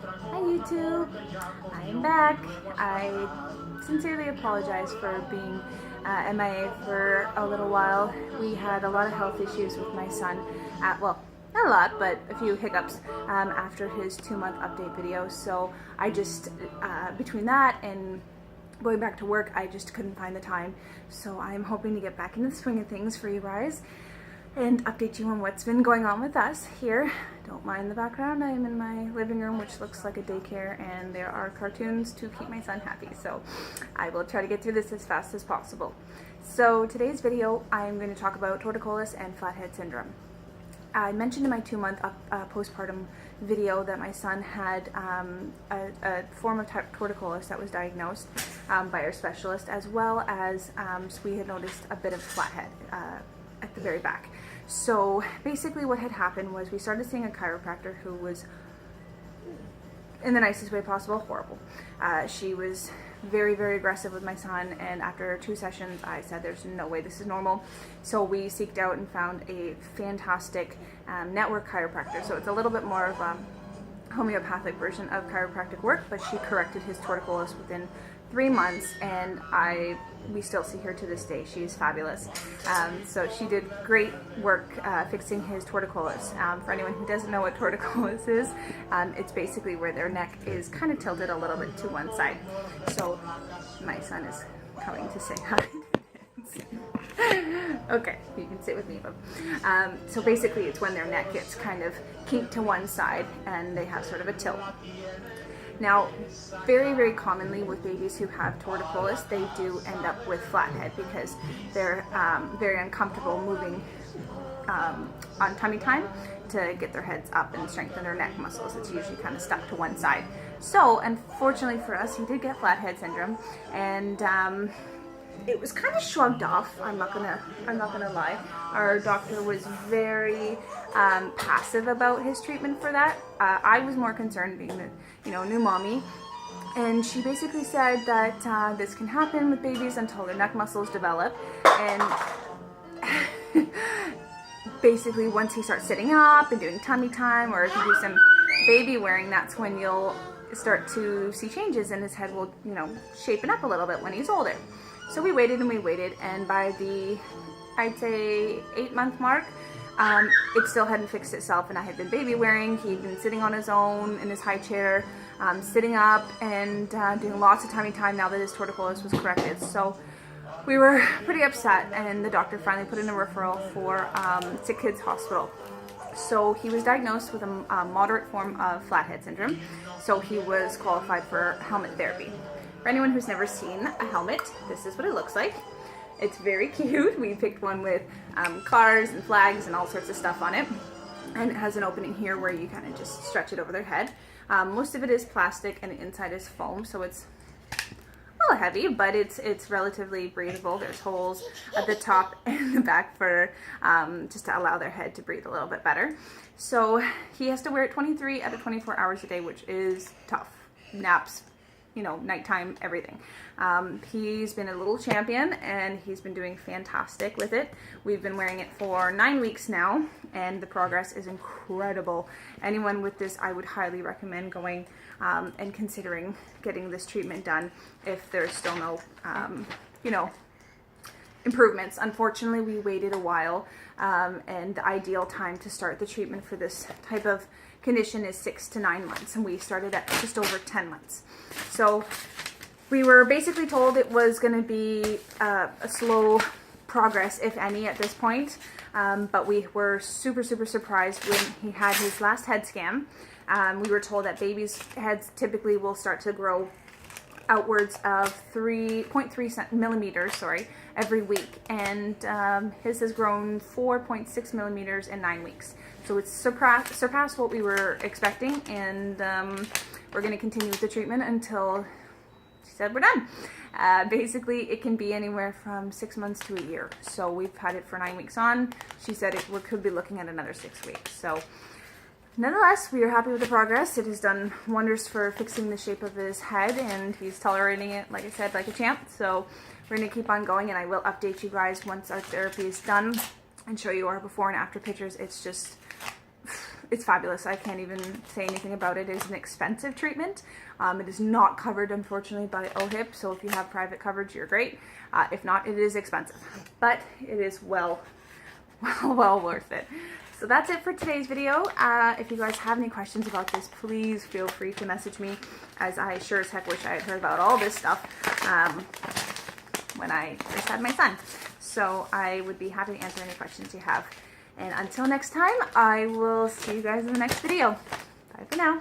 Hi YouTube, I am back. I sincerely apologize for being MIA for a little while. We had a lot of health issues with my son, well, not a lot, but a few hiccups after his 2-month update video. So I just, between that and going back to work, I just couldn't find the time. So I'm hoping to get back into the swing of things for you guys and update you on what's been going on with us here. Don't mind the background. I am in my living room, which looks like a daycare, and there are cartoons to keep my son happy. So I will try to get through this as fast as possible. So today's video, I'm going to talk about torticollis and flathead syndrome. I mentioned in my 2-month postpartum video that my son had a form of torticollis that was diagnosed by our specialist, as well as we had noticed a bit of flathead at the very back. So basically what had happened was we started seeing a chiropractor who was, in the nicest way possible, horrible. She was very, very aggressive with my son, and after 2 sessions I said there's no way this is normal. So we seeked out and found a fantastic network chiropractor. So it's a little bit more of a homeopathic version of chiropractic work, but she corrected his torticollis within 3 months, and we still see her to this day. She's fabulous. So she did great work fixing his torticollis. For anyone who doesn't know what torticollis is, it's basically where their neck is kind of tilted a little bit to one side. So my son is coming to say hi. Okay, you can sit with me, Bob. So basically it's when their neck gets kind of kinked to one side and they have sort of a tilt. Now, very, very commonly with babies who have torticollis, they do end up with flathead because they're very uncomfortable moving on tummy time to get their heads up and strengthen their neck muscles. It's usually kind of stuck to one side. So, unfortunately for us, he did get flathead syndrome, and it was kind of shrugged off. I'm not gonna lie. Our doctor was very passive about his treatment for that. I was more concerned, being the new mommy, and she basically said that this can happen with babies until their neck muscles develop, and basically once he starts sitting up and doing tummy time, or if you do some baby wearing, that's when you'll start to see changes, and his head will shapen up a little bit when he's older. So we waited and we waited, and by the, I'd say, 8-month mark, it still hadn't fixed itself, and I had been baby wearing. He'd been sitting on his own in his high chair, sitting up and doing lots of tummy time now that his torticollis was corrected. So we were pretty upset, and the doctor finally put in a referral for Sick Kids Hospital. So he was diagnosed with a moderate form of flathead syndrome, so he was qualified for helmet therapy. For anyone who's never seen a helmet, this is what it looks like. It's very cute. We picked one with cars and flags and all sorts of stuff on it. And it has an opening here where you kind of just stretch it over their head. Most of it is plastic and the inside is foam, so it's a little heavy, but it's relatively breathable. There's holes at the top and the back for just to allow their head to breathe a little bit better. So he has to wear it 23 out of 24 hours a day, which is tough. Naps, nighttime, everything. He's been a little champion, and he's been doing fantastic with it. We've been wearing it for 9 weeks now, and the progress is incredible. Anyone with this, I would highly recommend going and considering getting this treatment done if there's still no, improvements. Unfortunately, we waited a while, and the ideal time to start the treatment for this type of condition is 6 to 9 months, and we started at just over 10 months. So we were basically told it was going to be a slow progress, if any, at this point, but we were super, super surprised when he had his last head scan. We were told that babies' heads typically will start to grow outwards of 3.3 millimeters, every week, and his has grown 4.6 millimeters in 9 weeks. So it's surpassed what we were expecting, and we're going to continue with the treatment until she said we're done. Basically, it can be anywhere from 6 months to a year. So we've had it for 9 weeks on. She said we could be looking at another 6 weeks. So nonetheless, we are happy with the progress. It has done wonders for fixing the shape of his head, and he's tolerating it, like I said, like a champ. So we're going to keep on going, and I will update you guys once our therapy is done and show you our before and after pictures. It's just it's fabulous. I can't even say anything about it. It is an expensive treatment. It is not covered, unfortunately, by OHIP, so if you have private coverage, you're great. If not, it is expensive, but it is well worth it. So that's it for today's video. If you guys have any questions about this, please feel free to message me, as I sure as heck wish I had heard about all this stuff when I first had my son. So I would be happy to answer any questions you have. And until next time, I will see you guys in the next video. Bye for now.